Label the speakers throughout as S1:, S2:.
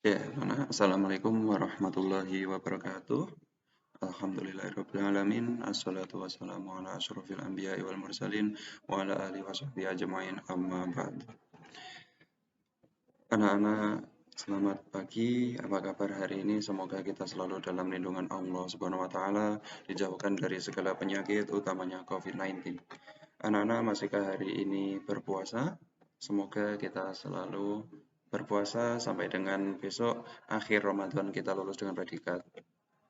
S1: Ya, Assalamualaikum warahmatullahi wabarakatuh. Alhamdulillahirrabbilalamin. Assalatu wassalamu ala asyrafil anbiya'i wal mursalin wa ala alihi wa sahbihi ajma'in amma ba'd. Anak-anak, selamat pagi. Apa kabar hari ini? Semoga kita selalu dalam lindungan Allah Subhanahu wa taala, dijauhkan dari segala penyakit utamanya COVID-19. Anak-anak, masihkah hari ini berpuasa? Semoga kita selalu berpuasa sampai dengan besok akhir Ramadan kita lulus dengan predikat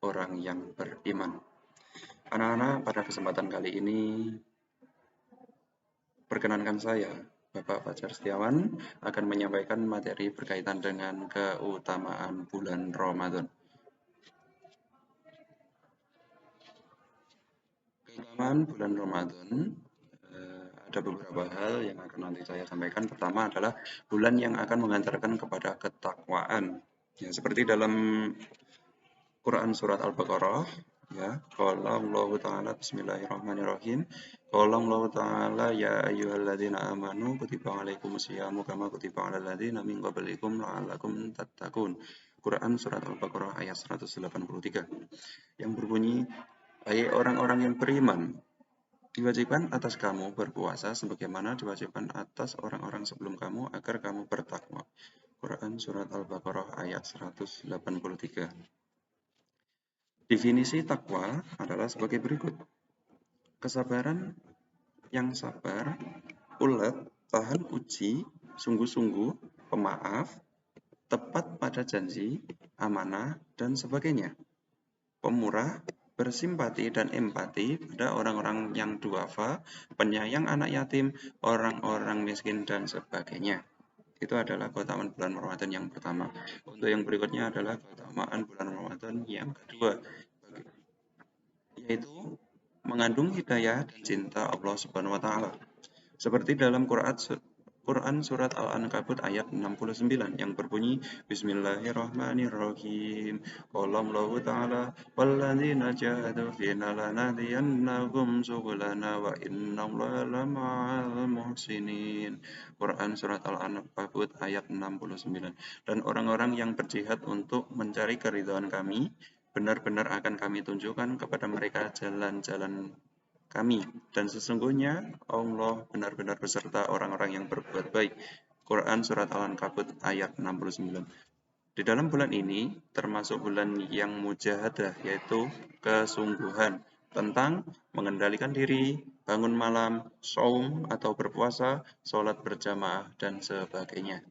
S1: orang yang beriman. Anak-anak, pada kesempatan kali ini perkenankan saya, Bapak Fajar Setiawan, akan menyampaikan materi berkaitan dengan keutamaan bulan Ramadan. Keutamaan bulan Ramadan ada beberapa hal yang akan nanti saya sampaikan. Pertama adalah bulan yang akan mengantarkan kepada ketakwaan. Ya, seperti dalam Quran surat Al-Baqarah, ya, qala Allah Ta'ala bismillahirrahmanirrahim. Qala Allah Ta'ala ya ayyuhalladzina amanu kutiba alaikumusyiyamu kama kutiba alal ladzina min qablikum la'allakum tattaqun. Quran surat Al-Baqarah ayat 183 yang berbunyi, hai orang-orang yang beriman, diwajibkan atas kamu berpuasa sebagaimana diwajibkan atas orang-orang sebelum kamu agar kamu bertakwa. Quran surat Al-Baqarah ayat 183. Definisi takwa adalah sebagai berikut. Kesabaran yang sabar, ulet, tahan uji, sungguh-sungguh, pemaaf, tepat pada janji, amanah, dan sebagainya. Pemurah, bersimpati dan empati pada orang-orang yang duafa, penyayang anak yatim, orang-orang miskin, dan sebagainya. Itu adalah keutamaan bulan Ramadan yang pertama. Untuk yang berikutnya adalah keutamaan bulan Ramadan yang kedua, yaitu mengandung hidayah dan cinta Allah Subhanahu wa taala. Seperti dalam Quran surat Al-Ankabut ayat 69 yang berbunyi Bismillahirrahmanirrahim. Qala Allah Ta'ala walladzina jahadu fina lanahdiyannahum subulana wa innallaha lama'al muhsinin. Quran surat Al-Ankabut ayat 69. Dan orang-orang yang berjihad untuk mencari keridhaan kami, benar-benar akan kami tunjukkan kepada mereka jalan-jalan kami, dan sesungguhnya Allah benar-benar beserta orang-orang yang berbuat baik. Quran surat Al-Ankabut ayat 69. Di dalam bulan ini termasuk bulan yang mujahadah, yaitu kesungguhan tentang mengendalikan diri, bangun malam, saum atau berpuasa, sholat berjamaah, dan sebagainya.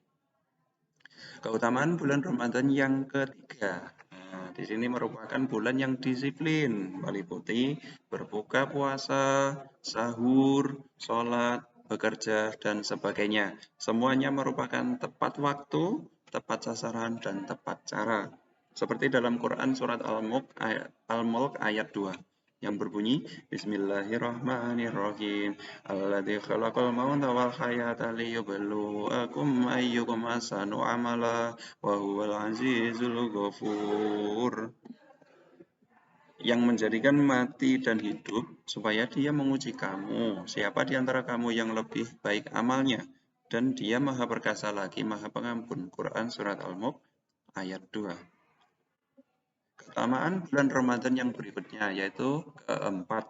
S1: Keutamaan bulan Ramadan yang ketiga. Di sini merupakan bulan yang disiplin, meliputi berbuka puasa, sahur, sholat, bekerja, dan sebagainya. Semuanya merupakan tepat waktu, tepat sasaran, dan tepat cara. Seperti dalam Quran surat Al-Mulk ayat 2 yang berbunyi Bismillahirrahmanirrahim. Alladzi khalaqal mauta wal hayata liyabluwakum ayyukum ahsanu amala wa huwal azizul ghafur. Yang menjadikan mati dan hidup supaya dia menguji kamu, siapa di antara kamu yang lebih baik amalnya, dan dia maha perkasa lagi, maha pengampun. Quran surat Al-Mulk ayat 2. Keutamaan bulan Ramadan yang berikutnya yaitu keempat.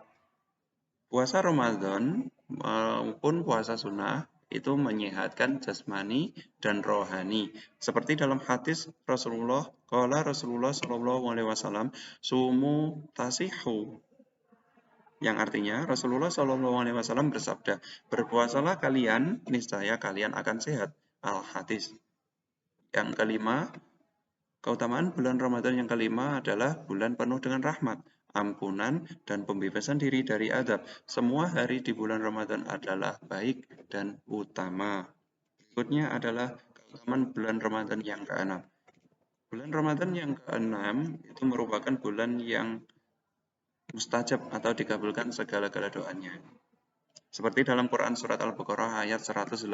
S1: Puasa Ramadan maupun puasa sunnah itu menyehatkan jasmani dan rohani. Seperti dalam hadis Rasulullah, qala Rasulullah Shallallahu alaihi wasallam, sumu tasihu. Yang artinya Rasulullah Shallallahu alaihi wasallam bersabda, berpuasalah kalian, niscaya kalian akan sehat. Al-Hadis. Yang kelima, keutamaan bulan Ramadan yang kelima adalah bulan penuh dengan rahmat, ampunan, dan pembebasan diri dari adab. Semua hari di bulan Ramadan adalah baik dan utama. Berikutnya adalah keutamaan bulan Ramadan yang keenam. Bulan Ramadan yang keenam itu merupakan bulan yang mustajab atau dikabulkan segala-gala doanya. Seperti dalam Quran surat Al-Baqarah ayat 186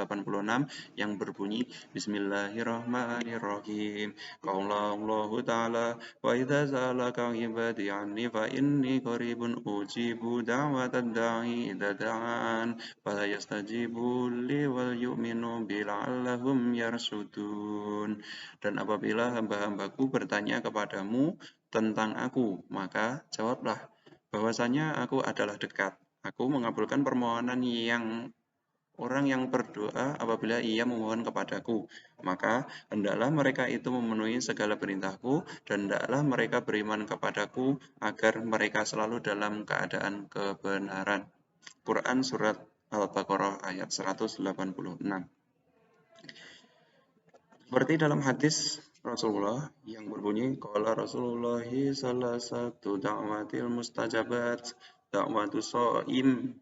S1: yang berbunyi Bismillahirrahmanirrahim. Qala Allah Ta'ala wa idza sa'alaka 'ibadi 'anni fa inni qaribun ujibu da'watad da'i idza da'an fala yastajibu li wal yu'minu bi la'allahum yarsudun. Dan apabila hamba-hambaku bertanya kepadamu tentang aku, maka jawablah bahwasanya aku adalah dekat. Aku mengabulkan permohonan orang yang berdoa apabila ia memohon kepadaku. Maka hendaklah mereka itu memenuhi segala perintahku dan hendaklah mereka beriman kepadaku agar mereka selalu dalam keadaan kebenaran. Quran Surat Al-Baqarah ayat 186. Seperti dalam hadis Rasulullah yang berbunyi, Qala Rasulullah salah satu da'watil mustajabat, da'watu so'im,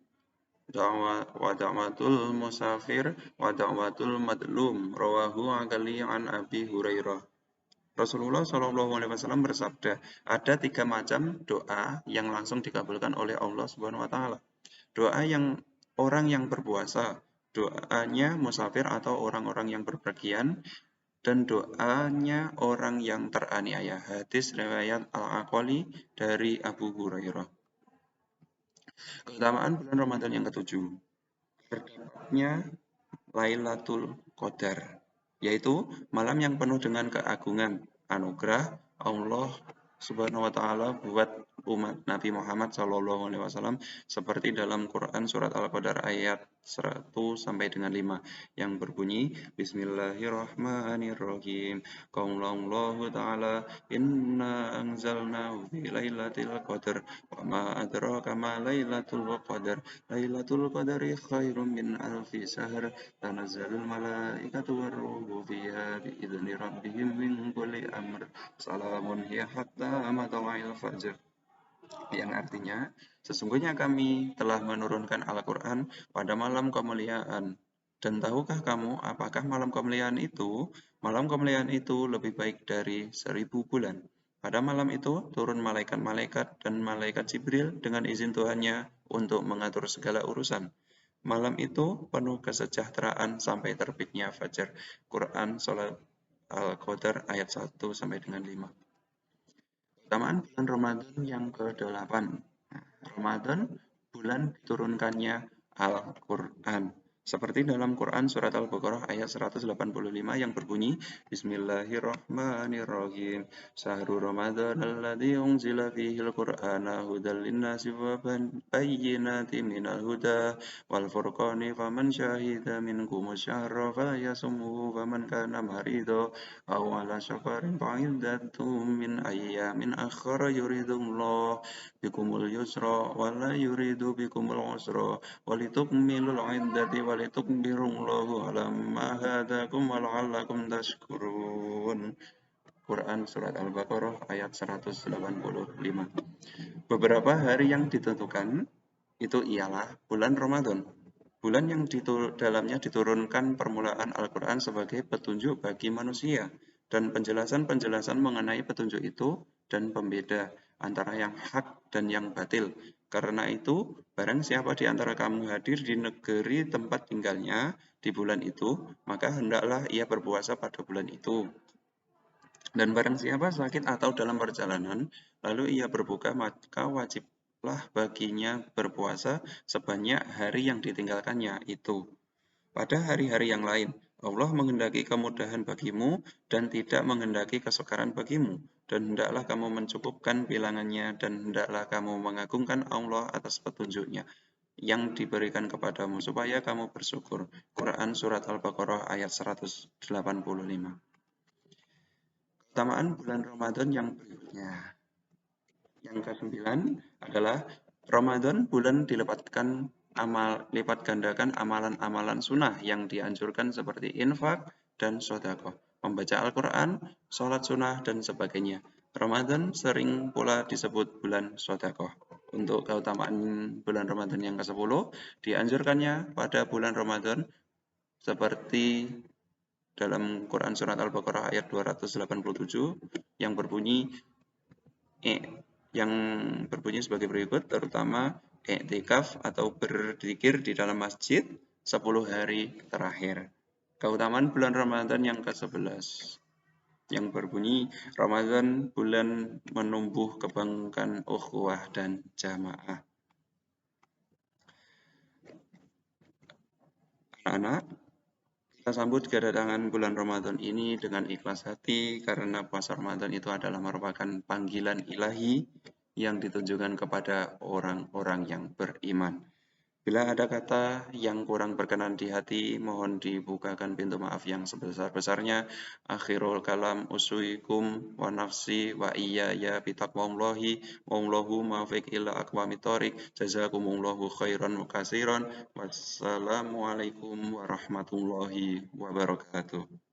S1: wa da'watul musafir, wa da'watul madlum, rawahu akali an Abi Hurairah. Rasulullah SAW bersabda, ada 3 macam doa yang langsung dikabulkan oleh Allah Subhanahu Wa Taala. Doa yang orang yang berpuasa, doanya musafir atau orang-orang yang berpergian, dan doanya orang yang teraniaya. Hadis riwayat Al-Aqali dari Abu Hurairah. Keutamaan bulan Ramadan yang ketujuh, terdapatnya Lailatul Qadar, yaitu malam yang penuh dengan keagungan, anugerah Allah Subhanahu wa taala buat umat Nabi Muhammad SAW seperti dalam Quran surat Al-Qadar ayat 1 sampai dengan 5 yang berbunyi Bismillahirrahmanirrahim. Qaulallahu ta'ala inna anzalnahu fi lailatul qadar wa ma adraka ma lailatul qadar. Lailatul qadari khairum min alfi syahr. Tanazzalul malaikatu warruhu fiha biidzni rabbihim min kulli amr. Salamun hiya hatta matla'il fajr. Yang artinya, sesungguhnya kami telah menurunkan Al-Quran pada malam kemuliaan. Dan tahukah kamu apakah malam kemuliaan itu? Malam kemuliaan itu lebih baik dari 1000 bulan. Pada malam itu turun malaikat-malaikat dan malaikat Jibril dengan izin Tuhannya untuk mengatur segala urusan. Malam itu penuh kesejahteraan sampai terbitnya fajar. Quran Surat Al-Qadar ayat 1 sampai dengan 5. Keutamaan bulan Ramadan yang ke-8. Ramadan, bulan diturunkannya Al-Quran. Seperti dalam Quran Surat Al-Baqarah ayat 185 yang berbunyi Bismillahirrahmanirrahim. Syahrul Ramadan alladzi unzila fihi al-Qur'ana hudal linnasi wa bayyinatin minal huda wal furqani faman syahida minkum syahra falyasumhu faman kana marido aw ala safarin fa'iddatum min ayyamin akhara yuridullah bikumul yusra wa la yuridu bikumul usra walitukmilul iddati walitukbirullahu ala ma hadakum wa la'allakum tashkurun. Quran Surat Al-Baqarah ayat 185. Beberapa hari yang ditentukan itu ialah bulan Ramadan. Bulan yang dalamnya diturunkan permulaan Al-Quran sebagai petunjuk bagi manusia dan penjelasan-penjelasan mengenai petunjuk itu dan pembeda antara yang hak dan yang batil. Karena itu, barang siapa di antara kamu hadir di negeri tempat tinggalnya di bulan itu, maka hendaklah ia berpuasa pada bulan itu. Dan barang siapa sakit atau dalam perjalanan, lalu ia berbuka, maka wajiblah baginya berpuasa sebanyak hari yang ditinggalkannya itu. Pada hari-hari yang lain, Allah menghendaki kemudahan bagimu dan tidak menghendaki kesukaran bagimu. Dan hendaklah kamu mencukupkan bilangannya dan hendaklah kamu mengagungkan Allah atas petunjuknya yang diberikan kepadamu supaya kamu bersyukur. Quran Surat Al-Baqarah ayat 185. Keutamaan bulan Ramadan yang berikutnya. Yang ke-9 adalah Ramadan bulan lipat gandakan amalan-amalan sunnah yang dianjurkan seperti infak dan sedekah, membaca Al-Quran, sholat sunnah, dan sebagainya. Ramadan sering pula disebut bulan sedekah. Untuk keutamaan bulan Ramadan yang ke-10, dianjurkannya pada bulan Ramadan seperti dalam Quran Surat Al-Baqarah ayat 287 yang berbunyi sebagai berikut, terutama iktikaf atau berzikir di dalam masjid 10 hari terakhir. Keutamaan bulan Ramadan yang ke-11 yang berbunyi Ramadan bulan menumbuh kebangkan ukhuwah dan jamaah. Anak-anak, kita sambut kedatangan bulan Ramadan ini dengan ikhlas hati karena puasa Ramadan itu adalah merupakan panggilan ilahi yang ditujukan kepada orang-orang yang beriman. Bila ada kata yang kurang berkenan di hati, mohon dibukakan pintu maaf yang sebesar-besarnya. Akhirul kalam usuikum wa nafsi wa iyaya bitaqwallahi wallahu muwaffiq ila aqwamit thoriq. Jazakumullahu khairan wa katsiran. Wassalamualaikum warahmatullahi wabarakatuh.